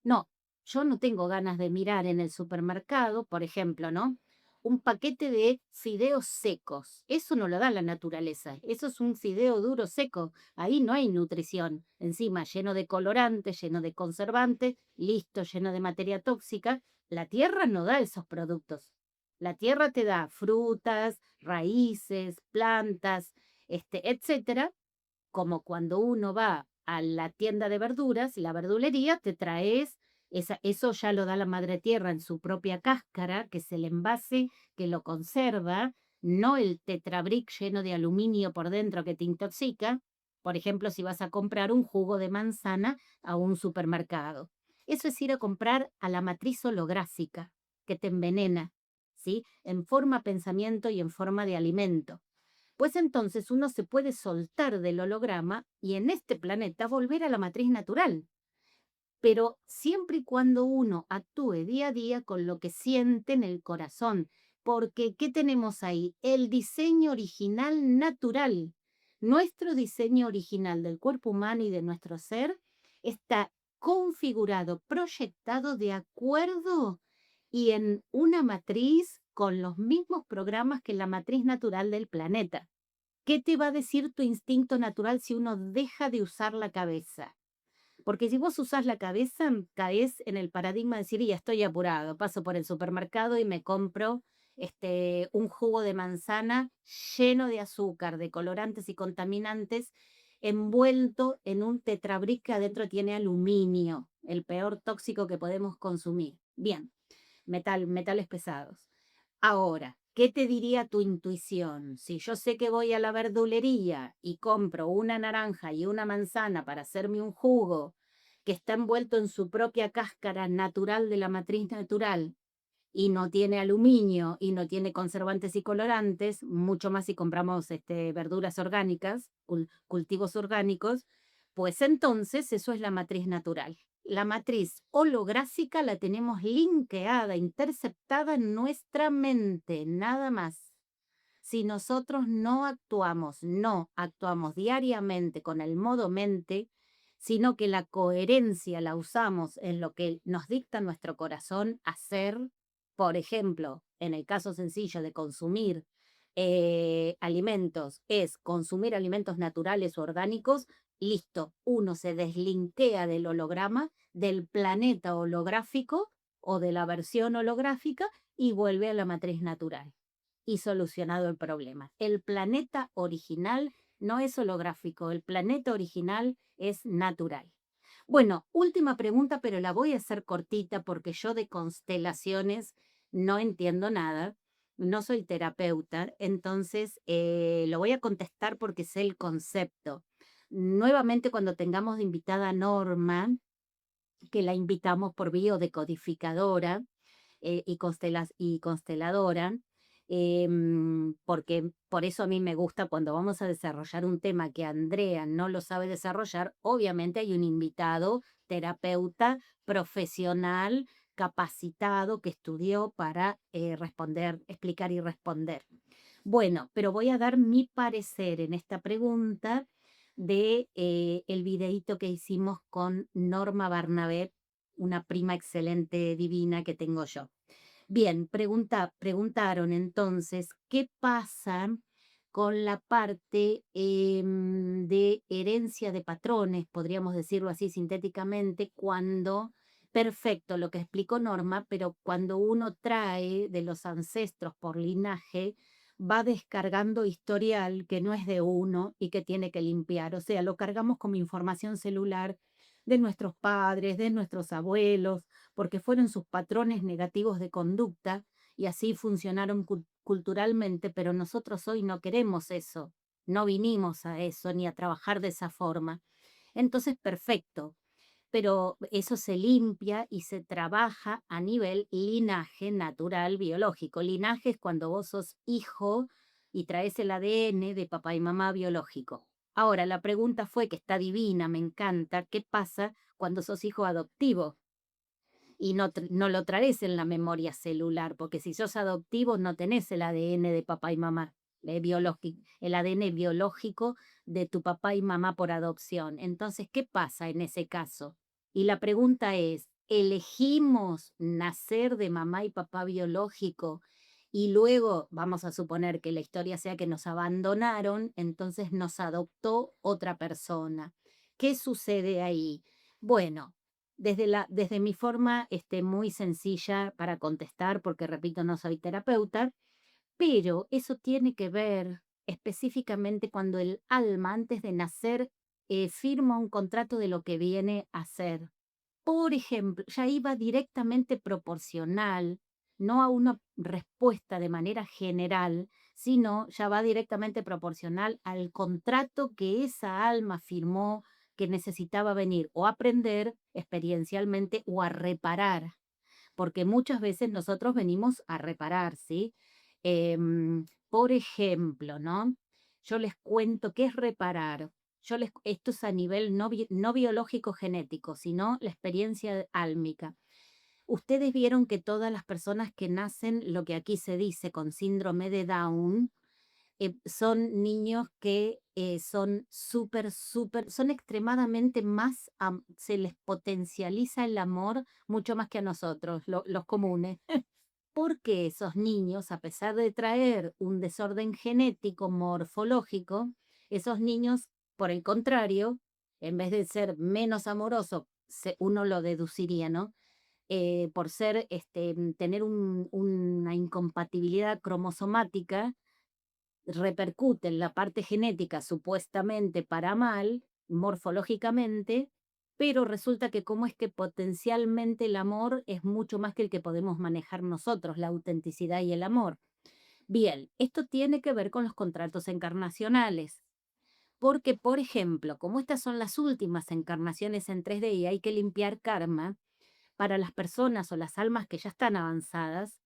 No, yo no tengo ganas de mirar en el supermercado, por ejemplo, ¿no? Un paquete de fideos secos. Eso no lo da la naturaleza. Eso es un fideo duro seco. Ahí no hay nutrición. Encima, lleno de colorantes, lleno de conservantes, listo, lleno de materia tóxica. La tierra no da esos productos. La tierra te da frutas, raíces, plantas, etcétera, como cuando uno va a la tienda de verduras, la verdulería, te traes, eso ya lo da la madre tierra en su propia cáscara, que es el envase que lo conserva, no el tetrabric lleno de aluminio por dentro que te intoxica. Por ejemplo, si vas a comprar un jugo de manzana a un supermercado. Eso es ir a comprar a la matriz holográfica, que te envenena, ¿sí? En forma pensamiento y en forma de alimento. Pues entonces uno se puede soltar del holograma y en este planeta volver a la matriz natural, pero siempre y cuando uno actúe día a día con lo que siente en el corazón, porque ¿qué tenemos ahí? El diseño original natural. Nuestro diseño original del cuerpo humano y de nuestro ser está configurado, proyectado de acuerdo y en una matriz con los mismos programas que la matriz natural del planeta. ¿Qué te va a decir tu instinto natural si uno deja de usar la cabeza? Porque si vos usás la cabeza, caes en el paradigma de decir, ya estoy apurado, paso por el supermercado y me compro un jugo de manzana lleno de azúcar, de colorantes y contaminantes, envuelto en un tetrabric que adentro tiene aluminio, el peor tóxico que podemos consumir. Bien, metales pesados. Ahora, ¿qué te diría tu intuición? Si yo sé que voy a la verdulería y compro una naranja y una manzana para hacerme un jugo que está envuelto en su propia cáscara natural de la matriz natural y no tiene aluminio y no tiene conservantes y colorantes, mucho más si compramos verduras orgánicas, cultivos orgánicos, pues entonces eso es la matriz natural. La matriz holográfica la tenemos linkeada, interceptada en nuestra mente, nada más. Si nosotros no actuamos diariamente con el modo mente, sino que la coherencia la usamos en lo que nos dicta nuestro corazón hacer, por ejemplo, en el caso sencillo de consumir alimentos, es consumir alimentos naturales o orgánicos, listo, uno se deslinkea del holograma, del planeta holográfico o de la versión holográfica y vuelve a la matriz natural y solucionado el problema. El planeta original no es holográfico, el planeta original es natural. Bueno, última pregunta, pero la voy a hacer cortita porque yo de constelaciones no entiendo nada, no soy terapeuta, entonces lo voy a contestar porque sé el concepto. Nuevamente, cuando tengamos de invitada a Norma, que la invitamos por biodecodificadora, y consteladora, porque por eso a mí me gusta cuando vamos a desarrollar un tema que Andrea no lo sabe desarrollar, obviamente hay un invitado, terapeuta, profesional, capacitado, que estudió para responder, explicar y responder. Bueno, pero voy a dar mi parecer en esta pregunta de el videíto que hicimos con Norma Barnabé una prima excelente, divina que tengo yo. Bien, preguntaron entonces, ¿qué pasa con la parte de herencia de patrones, podríamos decirlo así sintéticamente, cuando, perfecto, lo que explicó Norma, pero cuando uno trae de los ancestros por linaje, va descargando historial que no es de uno y que tiene que limpiar. O sea, lo cargamos como información celular de nuestros padres, de nuestros abuelos, porque fueron sus patrones negativos de conducta y así funcionaron culturalmente, pero nosotros hoy no queremos eso, no vinimos a eso ni a trabajar de esa forma. Entonces, perfecto, pero eso se limpia y se trabaja a nivel linaje natural biológico. Linaje es cuando vos sos hijo y traes el ADN de papá y mamá biológico. Ahora, la pregunta fue, que está divina, me encanta, ¿qué pasa cuando sos hijo adoptivo? Y no lo traes en la memoria celular, porque si sos adoptivo no tenés el ADN de papá y mamá, el ADN biológico de tu papá y mamá por adopción. Entonces, ¿qué pasa en ese caso? Y la pregunta es, ¿elegimos nacer de mamá y papá biológico y luego vamos a suponer que la historia sea que nos abandonaron, entonces nos adoptó otra persona? ¿Qué sucede ahí? Bueno, desde mi forma muy sencilla para contestar, porque repito, no soy terapeuta, pero eso tiene que ver específicamente cuando el alma, antes de nacer, firma un contrato de lo que viene a ser. Por ejemplo, ya iba directamente proporcional, no a una respuesta de manera general, sino ya va directamente proporcional al contrato que esa alma firmó, que necesitaba venir o a aprender experiencialmente o a reparar, porque muchas veces nosotros venimos a reparar, ¿sí? Por ejemplo, ¿no? Yo les cuento qué es reparar. Esto es a nivel no biológico genético, sino la experiencia álmica. Ustedes vieron que todas las personas que nacen, lo que aquí se dice con síndrome de Down, son niños que son son extremadamente más, se les potencializa el amor mucho más que a nosotros, los comunes, porque esos niños, a pesar de traer un desorden genético morfológico, esos niños, por el contrario, en vez de ser menos amorosos, uno lo deduciría, ¿no? Por ser, tener una incompatibilidad cromosomática, repercute en la parte genética supuestamente para mal, morfológicamente, pero resulta que como es que potencialmente el amor es mucho más que el que podemos manejar nosotros, la autenticidad y el amor. Bien, esto tiene que ver con los contratos encarnacionales, porque, por ejemplo, como estas son las últimas encarnaciones en 3D y hay que limpiar karma, para las personas o las almas que ya están avanzadas,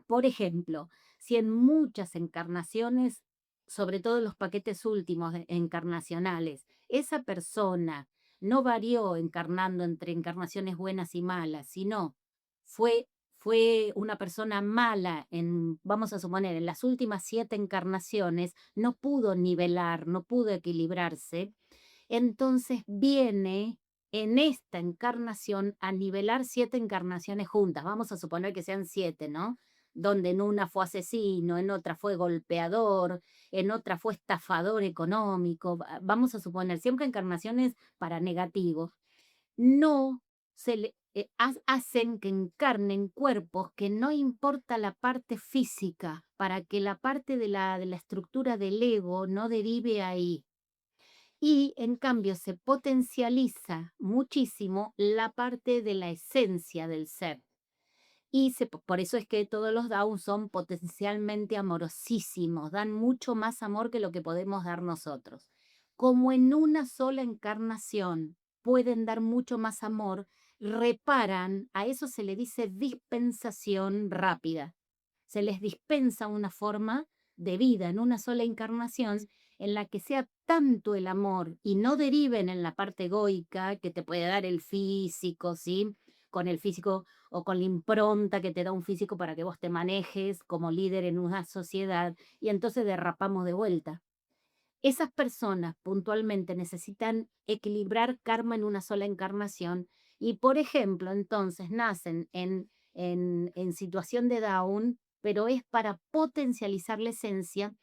por ejemplo, si en muchas encarnaciones, sobre todo en los paquetes últimos encarnacionales, esa persona no varió encarnando entre encarnaciones buenas y malas, sino fue una persona mala en, vamos a suponer, en las últimas 7 encarnaciones, no pudo nivelar, no pudo equilibrarse, entonces viene en esta encarnación a nivelar 7 encarnaciones juntas. Vamos a suponer que sean 7, ¿no? Donde en una fue asesino, en otra fue golpeador, en otra fue estafador económico. Vamos a suponer siempre encarnaciones para negativos. No hacen que encarnen cuerpos que no importa la parte física, para que la parte de la estructura del ego no derive ahí. Y en cambio se potencializa muchísimo la parte de la esencia del ser. Y por eso es que todos los Down son potencialmente amorosísimos, dan mucho más amor que lo que podemos dar nosotros. Como en una sola encarnación pueden dar mucho más amor, reparan, a eso se le dice dispensación rápida. Se les dispensa una forma de vida en una sola encarnación en la que sea tanto el amor y no deriven en la parte egoica que te puede dar el físico, ¿sí? Con el físico o con la impronta que te da un físico para que vos te manejes como líder en una sociedad y entonces derrapamos de vuelta. Esas personas puntualmente necesitan equilibrar karma en una sola encarnación Y, por ejemplo, entonces nacen en situación de Down, pero es para potencializar la esencia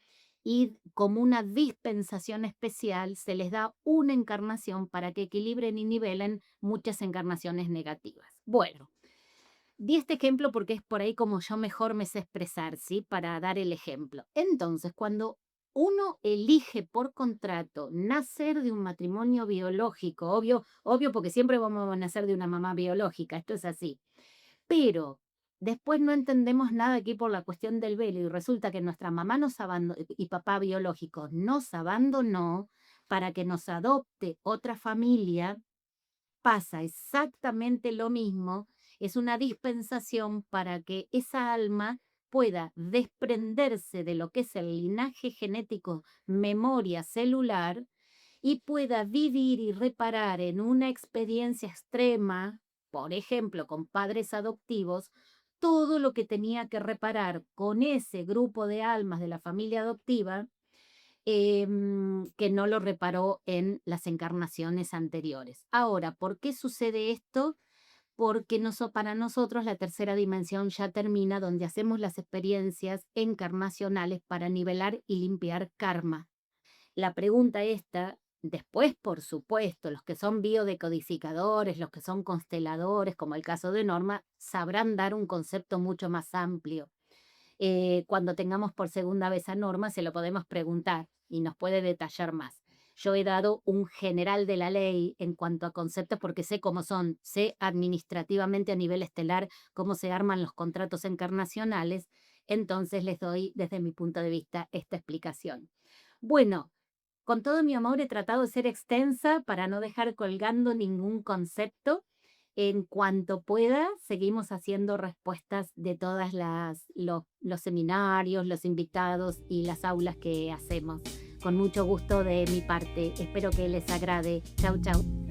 y como una dispensación especial se les da una encarnación para que equilibren y nivelen muchas encarnaciones negativas. Bueno, di este ejemplo porque es por ahí como yo mejor me sé expresar, ¿sí? Para dar el ejemplo. Entonces, cuando uno elige por contrato nacer de un matrimonio biológico, obvio porque siempre vamos a nacer de una mamá biológica, esto es así, pero después no entendemos nada aquí por la cuestión del velo y resulta que nuestra mamá nos abandonó y papá biológico nos abandonó para que nos adopte otra familia, pasa exactamente lo mismo, es una dispensación para que esa alma pueda desprenderse de lo que es el linaje genético, memoria celular, y pueda vivir y reparar en una experiencia extrema, por ejemplo, con padres adoptivos, todo lo que tenía que reparar con ese grupo de almas de la familia adoptiva, que no lo reparó en las encarnaciones anteriores. Ahora, ¿por qué sucede esto? Porque para nosotros la tercera dimensión ya termina donde hacemos las experiencias encarnacionales para nivelar y limpiar karma. La pregunta esta, después, por supuesto, los que son biodecodificadores, los que son consteladores, como el caso de Norma, sabrán dar un concepto mucho más amplio. Cuando tengamos por segunda vez a Norma, se lo podemos preguntar y nos puede detallar más. Yo he dado un general de la ley en cuanto a conceptos porque sé cómo son, sé administrativamente a nivel estelar cómo se arman los contratos encarnacionales, entonces les doy desde mi punto de vista esta explicación. Bueno, con todo mi amor he tratado de ser extensa para no dejar colgando ningún concepto. En cuanto pueda, seguimos haciendo respuestas de todas los seminarios, los invitados y las aulas que hacemos. Con mucho gusto de mi parte. Espero que les agrade. Chau, chau.